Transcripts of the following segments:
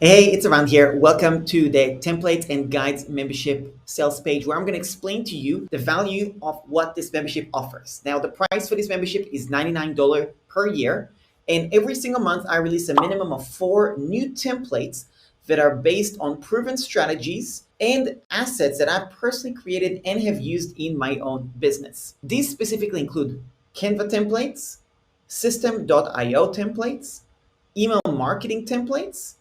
Hey, it's around here. Welcome to the Templates and Guides membership sales page where I'm going to explain to you the value of what this membership offers. Now, the price for this membership is $99 per year. And every single month, I release a minimum of 4 new templates that are based on proven strategies and assets that I've personally created and have used in my own business. These specifically include Canva templates, System.io templates, email marketing templates,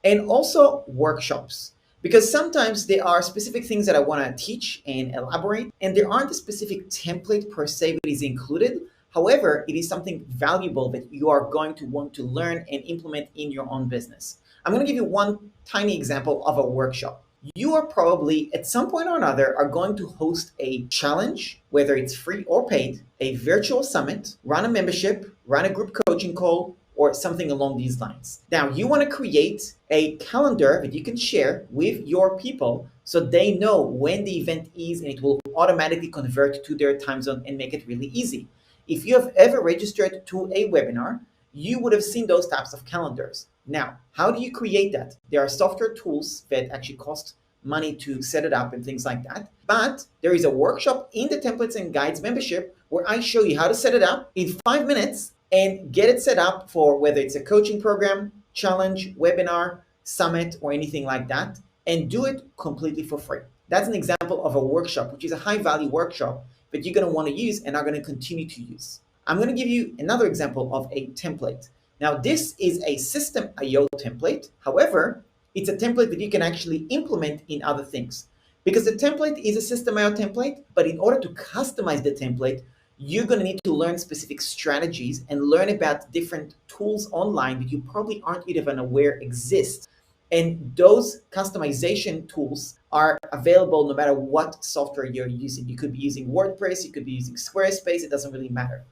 and also workshops. Because sometimes there are specific things that I want to teach and elaborate, and there aren't a specific template per se that is included. However, it is something valuable that you are going to want to learn and implement in your own business. I'm going to give you one tiny example of a workshop. You are probably at some point or another are going to host a challenge, whether it's free or paid, a virtual summit, run a membership, run a group coaching call, or something along these lines. Now, you want to create a calendar that you can share with your people so they know when the event is and it will automatically convert to their time zone and make it really easy. If you have ever registered to a webinar, you would have seen those types of calendars. Now, how do you create that? There are software tools that actually cost money to set it up and things like that. But there is a workshop in the Templates and Guides membership where I show you how to set it up in 5 minutes and get it set up for whether it's a coaching program, challenge, webinar, summit, or anything like that, and do it completely for free. That's an example of a workshop, which is a high value workshop that you're going to want to use and are going to continue to use. I'm going to give you another example of a template. Now, this is a System.io template. However, it's a template that you can actually implement in other things. Because the template is a System.io template, but in order to customize the template, you're going to need to learn specific strategies and learn about different tools online that you probably aren't even aware exist. And those customization tools are available no matter what software you're using. You could be using WordPress, you could be using Squarespace, it doesn't really matter.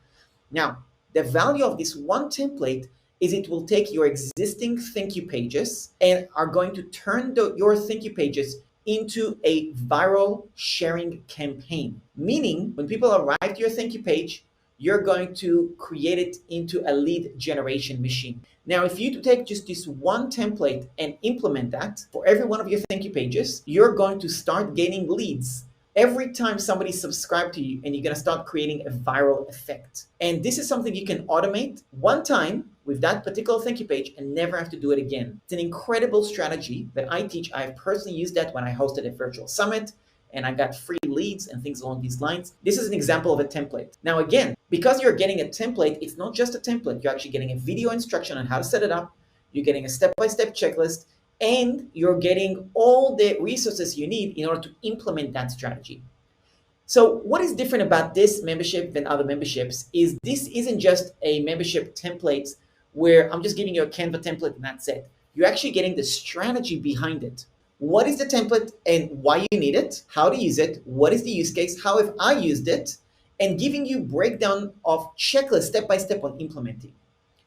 Now, the value of this one template is it will take your existing thank you pages and are going to turn your thank you pages into a viral sharing campaign. Meaning, when people arrive to your thank you page, you're going to create it into a lead generation machine. Now, if you take just this one template and implement that for every one of your thank you pages, you're going to start gaining leads every time somebody subscribes to you, and you're going to start creating a viral effect. And this is something you can automate one time with that particular thank you page and never have to do it again. It's an incredible strategy that I teach. I've personally used that when I hosted a virtual summit and I got free leads and things along these lines. This is an example of a template. Now, again, because you're getting a template, it's not just a template. You're actually getting a video instruction on how to set it up. You're getting a step-by-step checklist, and you're getting all the resources you need in order to implement that strategy. So what is different about this membership than other memberships is this isn't just a membership template where I'm just giving you a Canva template and that's it. You're actually getting the strategy behind it. What is the template and why you need it? How to use it? What is the use case? How have I used it? And giving you breakdown of checklist step by step on implementing.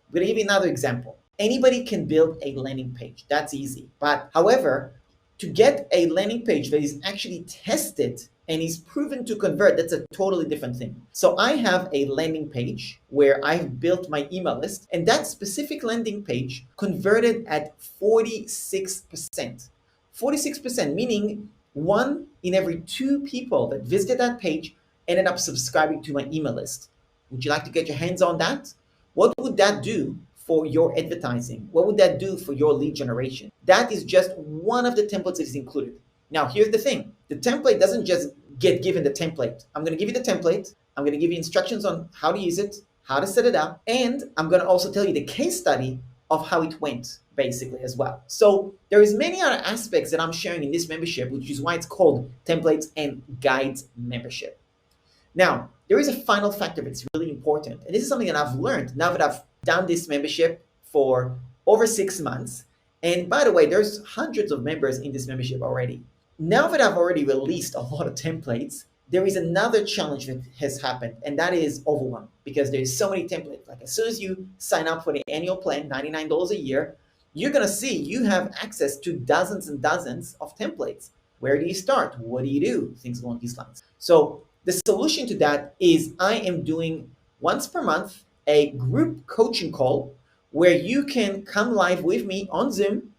I'm going to give you another example. Anybody can build a landing page. That's easy. But however, to get a landing page that is actually tested and is proven to convert, that's a totally different thing. So I have a landing page where I've built my email list, and that specific landing page converted at 46%. 46%, meaning 1 in every 2 people that visited that page ended up subscribing to my email list. Would you like to get your hands on that? What would that do for your advertising? What would that do for your lead generation? That is just one of the templates that is included. Now, here's the thing. The template doesn't just get given the template. I'm going to give you the template. I'm going to give you instructions on how to use it, how to set it up, and I'm going to also tell you the case study of how it went, basically, as well. So there is many other aspects that I'm sharing in this membership, which is why it's called Templates and Guides membership. Now, there is a final factor that's really important, and this is something that I've learned now that I've done this membership for over 6 months. And by the way, there's hundreds of members in this membership already. Now that I've already released a lot of templates, there is another challenge that has happened, and that is overwhelm, because there's so many templates. Like, as soon as you sign up for the annual plan, $99 a year, you're going to see you have access to dozens and dozens of templates. Where do you start? What do you do? Things along these lines. So the solution to that is I am doing once per month a group coaching call where you can come live with me on Zoom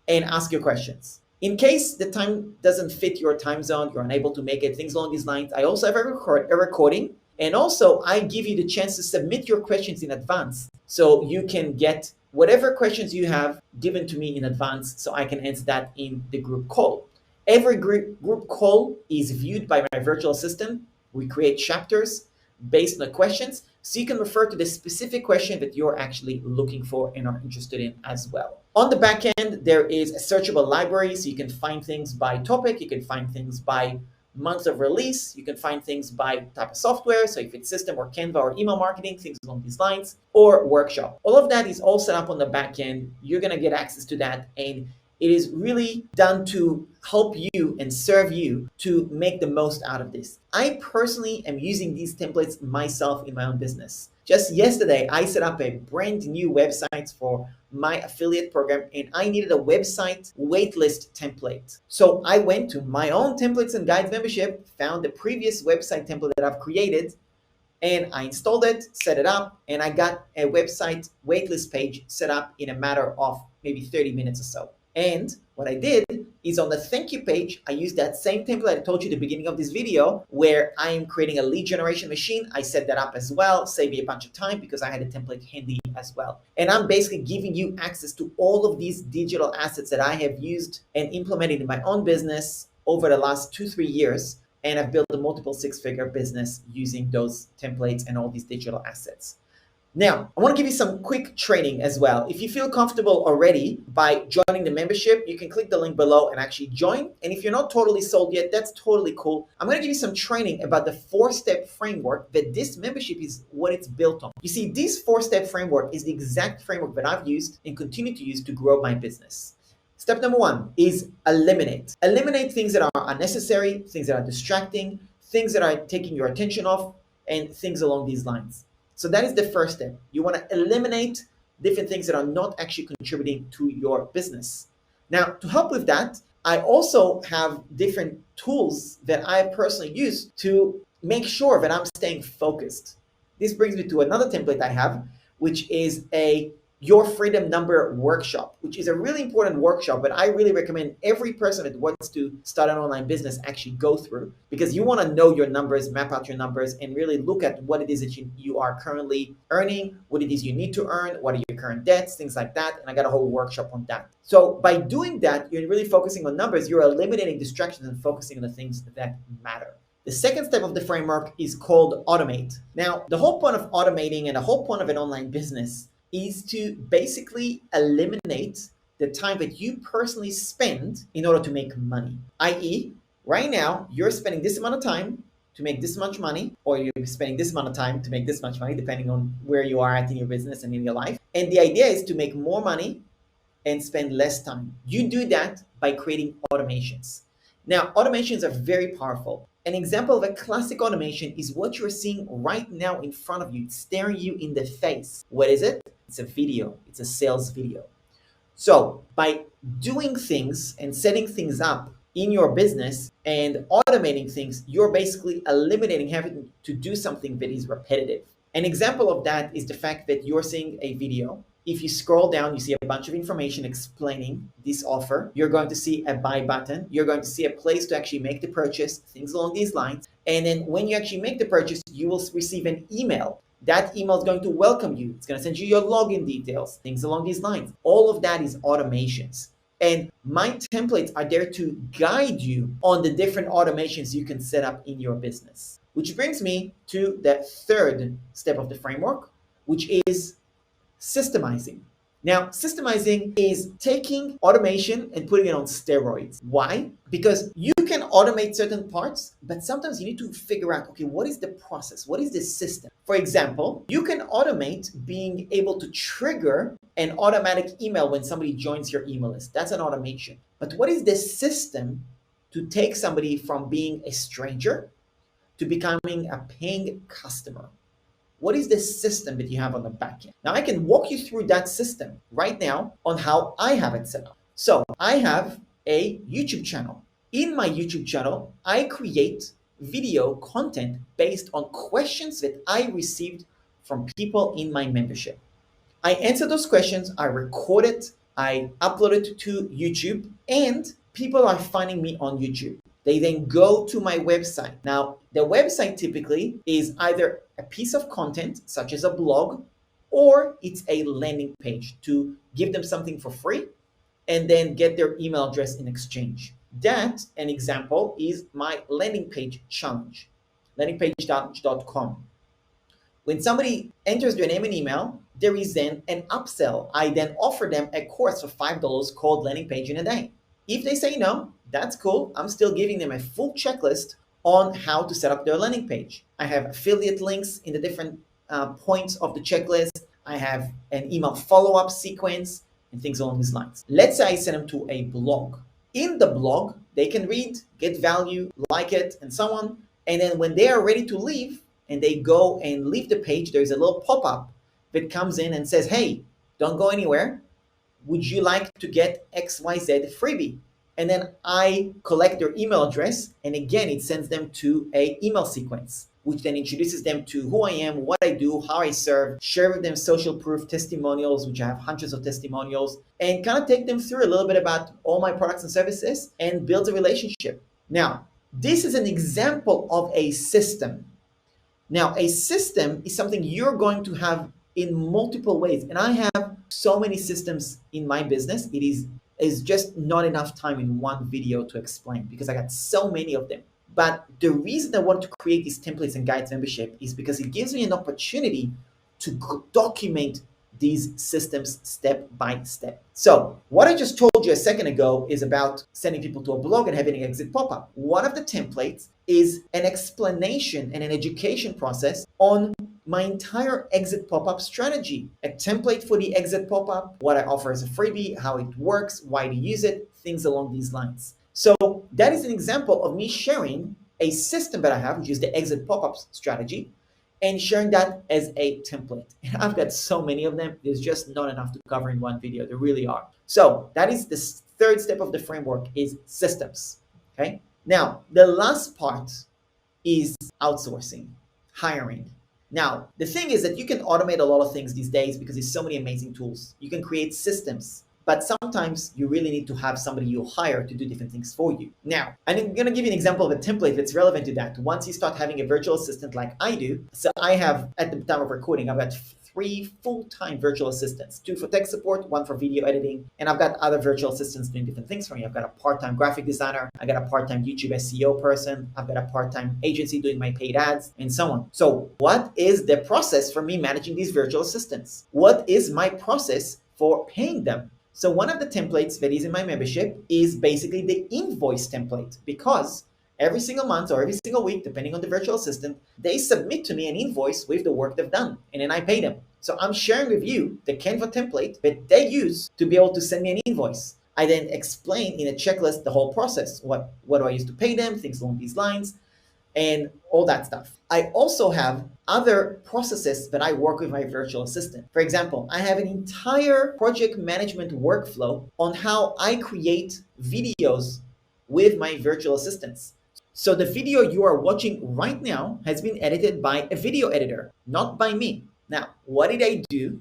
and ask your questions. In case the time doesn't fit your time zone, you're unable to make it, things along these lines, I also have a recording. And also, I give you the chance to submit your questions in advance so you can get whatever questions you have given to me in advance so I can answer that in the group call. Every group call is viewed by my virtual assistant. We create chapters based on the questions so you can refer to the specific question that you're actually looking for and are interested in as well. On the back end, there is a searchable library, so you can find things by topic, you can find things by month of release, you can find things by type of software, so if it's system or Canva or email marketing, things along these lines, or workshop. All of that is all set up on the back end. You're gonna get access to that, and it is really done to help you and serve you to make the most out of this. I personally am using these templates myself in my own business. Just yesterday, I set up a brand new website for my affiliate program, and I needed a website waitlist template. So I went to my own templates and guides membership, found the previous website template that I've created, and I installed it, set it up, and I got a website waitlist page set up in a matter of maybe 30 minutes or so. And what I did is on the thank you page, I used that same template I told you at the beginning of this video where I am creating a lead generation machine. I set that up as well, saved me a bunch of time because I had a template handy as well. And I'm basically giving you access to all of these digital assets that I have used and implemented in my own business over the last 2-3 years. And I've built a multiple six-figure business using those templates and all these digital assets. Now, I want to give you some quick training as well. If you feel comfortable already by joining the membership, you can click the link below and actually join. And if you're not totally sold yet, that's totally cool. I'm going to give you some training about the 4-step framework that this membership is what it's built on. You see, this 4-step framework is the exact framework that I've used and continue to use to grow my business. Step number 1 is eliminate. Eliminate things that are unnecessary, things that are distracting, things that are taking your attention off, and things along these lines. So that is the first step. You want to eliminate different things that are not actually contributing to your business. Now, to help with that, I also have different tools that I personally use to make sure that I'm staying focused. This brings me to another template I have, which is a Your Freedom Number workshop, which is a really important workshop, but I really recommend every person that wants to start an online business actually go through, because you want to know your numbers, map out your numbers, and really look at what it is that you are currently earning, what it is you need to earn, what are your current debts, things like that. And I got a whole workshop on that. So by doing that, you're really focusing on numbers, you're eliminating distractions and focusing on the things that matter. The second step of the framework is called automate. Now, the whole point of automating and the whole point of an online business is to basically eliminate the time that you personally spend in order to make money. I.e., right now, you're spending this amount of time to make this much money, or you're spending this amount of time to make this much money, depending on where you are at in your business and in your life. And the idea is to make more money and spend less time. You do that by creating automations. Now, automations are very powerful. An example of a classic automation is what you're seeing right now in front of you. It's staring you in the face. What is it? It's a video. It's a sales video. So by doing things and setting things up in your business and automating things, you're basically eliminating having to do something that is repetitive. An example of that is the fact that you're seeing a video. If you scroll down, you see a bunch of information explaining this offer. You're going to see a buy button. You're going to see a place to actually make the purchase, things along these lines. And then when you actually make the purchase, you will receive an email. That email is going to welcome you. It's going to send you your login details, things along these lines. All of that is automations. And my templates are there to guide you on the different automations you can set up in your business. Which brings me to the third step of the framework, which is systemizing. Now, systemizing is taking automation and putting it on steroids. Why? Because you can automate certain parts, but sometimes you need to figure out, okay, what is the process? What is the system? For example, you can automate being able to trigger an automatic email when somebody joins your email list. That's an automation. But what is the system to take somebody from being a stranger to becoming a paying customer? What is the system that you have on the back end? Now, I can walk you through that system right now on how I have it set up. So I have a YouTube channel. In my YouTube channel, I create video content based on questions that I received from people in my membership. I answer those questions, I record it, I upload it to YouTube, and people are finding me on YouTube. They then go to my website. Now, the website typically is either a piece of content, such as a blog, or it's a landing page to give them something for free and then get their email address in exchange. That, an example, is my landing page challenge, landingpage.com. When somebody enters their name and email, there is then an upsell. I then offer them a course for $5 called Landing Page in a Day. If they say no, that's cool. I'm still giving them a full checklist on how to set up their landing page. I have affiliate links in the different points of the checklist. I have an email follow-up sequence and things along these lines. Let's say I send them to a blog. In the blog, they can read, get value, like it, and so on. And then when they are ready to leave, and they go and leave the page, there's a little pop-up that comes in and says, hey, don't go anywhere. Would you like to get XYZ freebie? And then I collect their email address, and again, it sends them to an email sequence, which then introduces them to who I am, what I do, how I serve, share with them social proof testimonials, which I have hundreds of testimonials, and kind of take them through a little bit about all my products and services and build a relationship. Now, this is an example of a system. Now, a system is something you're going to have in multiple ways. And I have so many systems in my business. It is just not enough time in one video to explain because I got so many of them. But the reason I want to create these templates and guides membership is because it gives me an opportunity to document these systems step by step. So what I just told you a second ago is about sending people to a blog and having an exit pop-up. One of the templates is an explanation and an education process on my entire exit pop-up strategy. A template for the exit pop-up, what I offer as a freebie, how it works, why to use it, things along these lines. So that is an example of me sharing a system that I have, which is the exit pop-up strategy, and sharing that as a template. And I've got so many of them, there's just not enough to cover in one video. There really are. So that is the third step of the framework, is systems. Okay. Now, the last part is outsourcing, hiring. Now, the thing is that you can automate a lot of things these days because there's so many amazing tools. You can create systems, but sometimes you really need to have somebody you hire to do different things for you. Now, I'm going to give you an example of a template that's relevant to that. Once you start having a virtual assistant like I do, so I have, at the time of recording, I've got 3 full-time virtual assistants, 2 for tech support, 1 for video editing, and I've got other virtual assistants doing different things for me. I've got a part-time graphic designer, I got a part-time YouTube SEO person, I've got a part-time agency doing my paid ads, and so on. So what is the process for me managing these virtual assistants? What is my process for paying them? So one of the templates that is in my membership is basically the invoice template, because every single month or every single week, depending on the virtual assistant, they submit to me an invoice with the work they've done, and then I pay them. So I'm sharing with you the Canva template that they use to be able to send me an invoice. I then explain in a checklist the whole process. What do I use to pay them, things along these lines, and all that stuff. I also have other processes that I work with my virtual assistant. For example, I have an entire project management workflow on how I create videos with my virtual assistants. So the video you are watching right now has been edited by a video editor, not by me. Now, what did I do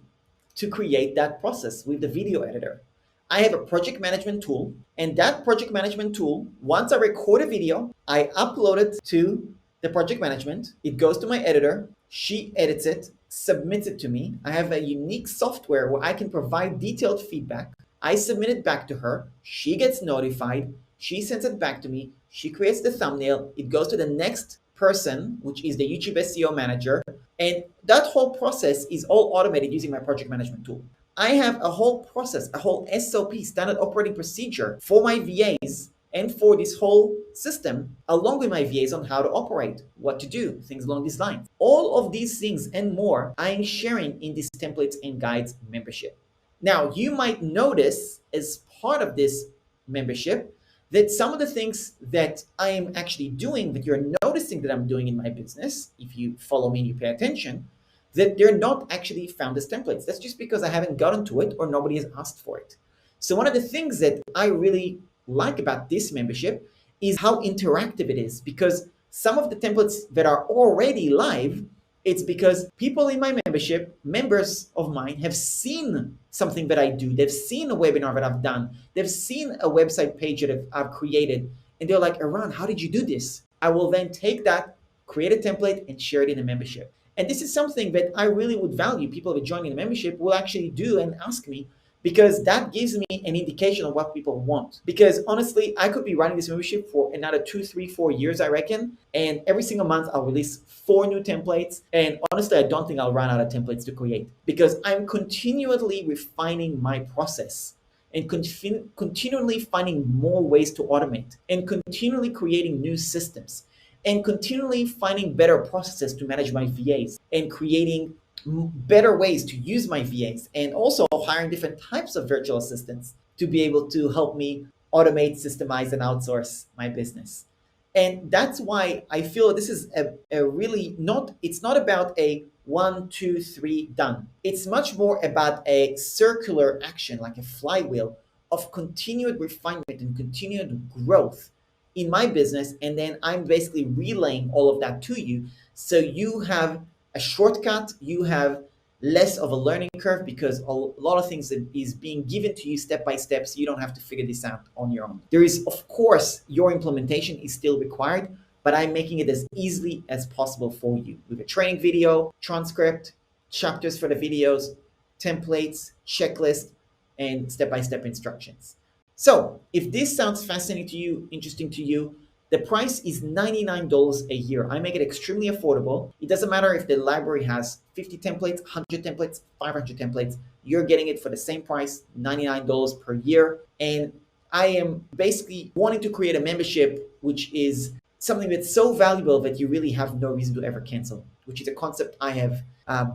to create that process with the video editor? I have a project management tool, and that project management tool, once I record a video, I upload it to the project management. It goes to my editor. She edits it, submits it to me. I have a unique software where I can provide detailed feedback. I submit it back to her. She gets notified. She sends it back to me. She creates the thumbnail. It goes to the next person, which is the YouTube SEO manager. And that whole process is all automated using my project management tool. I have a whole process, a whole SOP, standard operating procedure, for my VAs and for this whole system, along with my VAs, on how to operate, what to do, things along these lines. All of these things and more I am sharing in this templates and guides membership. Now, you might notice as part of this membership that some of the things that I am actually doing, that you're noticing that I'm doing in my business, if you follow me and you pay attention, that they're not actually found as templates. That's just because I haven't gotten to it or nobody has asked for it. So one of the things that I really like about this membership is how interactive it is, because some of the templates that are already live It's because people in my membership, members of mine, have seen something that I do. They've seen a webinar that I've done. They've seen a website page that I've created. And they're like, Iran, how did you do this? I will then take that, create a template, and share it in the membership. And this is something that I really would value. People that join in the membership will actually do and ask me, because that gives me an indication of what people want. Because honestly, I could be running this membership for another 2, 3, 4 years, I reckon. And every single month, I'll release 4 new templates. And honestly, I don't think I'll run out of templates to create, because I'm continually refining my process and continually finding more ways to automate and continually creating new systems and continually finding better processes to manage my VAs and creating better ways to use my VAs, and also hiring different types of virtual assistants to be able to help me automate, systemize, and outsource my business. And that's why I feel this is a really not, it's not about a 1, 2, 3 done. It's much more about a circular action, like a flywheel of continued refinement and continued growth in my business. And then I'm basically relaying all of that to you. So you have a shortcut, you have less of a learning curve, because a lot of things is being given to you step by step, so you don't have to figure this out on your own. There is, of course, your implementation is still required, but I'm making it as easily as possible for you with a training video, transcript, chapters for the videos, templates, checklist, and step-by-step instructions. So if this sounds fascinating to you, interesting to you, the price is $99 a year. I make it extremely affordable. It doesn't matter if the library has 50 templates, 100 templates, 500 templates. You're getting it for the same price, $99 per year. And I am basically wanting to create a membership which is something that's so valuable that you really have no reason to ever cancel, which is a concept I have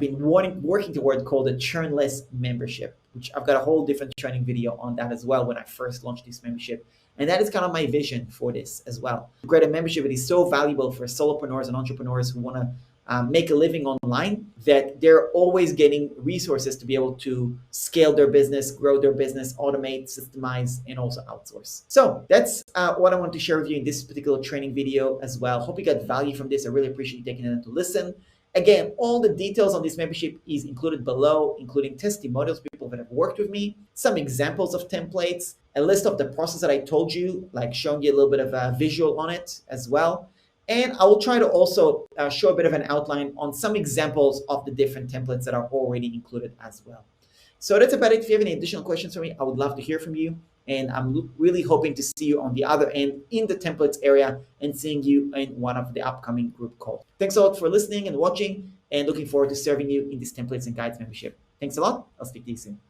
been working toward, called a churnless membership, which I've got a whole different training video on that as well when I first launched this membership. And that is kind of my vision for this as well. To create a membership that is so valuable for solopreneurs and entrepreneurs who want to make a living online, that they're always getting resources to be able to scale their business, grow their business, automate, systemize, and also outsource. So that's what I want to share with you in this particular training video as well. Hope you got value from this. I really appreciate you taking the time to listen. Again, all the details on this membership is included below, including testimonials, people that have worked with me, some examples of templates, a list of the process that I told you, like showing you a little bit of a visual on it as well. And I will try to also show a bit of an outline on some examples of the different templates that are already included as well. So that's about it. If you have any additional questions for me, I would love to hear from you. And I'm really hoping to see you on the other end in the templates area and seeing you in one of the upcoming group calls. Thanks a lot for listening and watching, and looking forward to serving you in this Templates and Guides membership. Thanks a lot. I'll speak to you soon.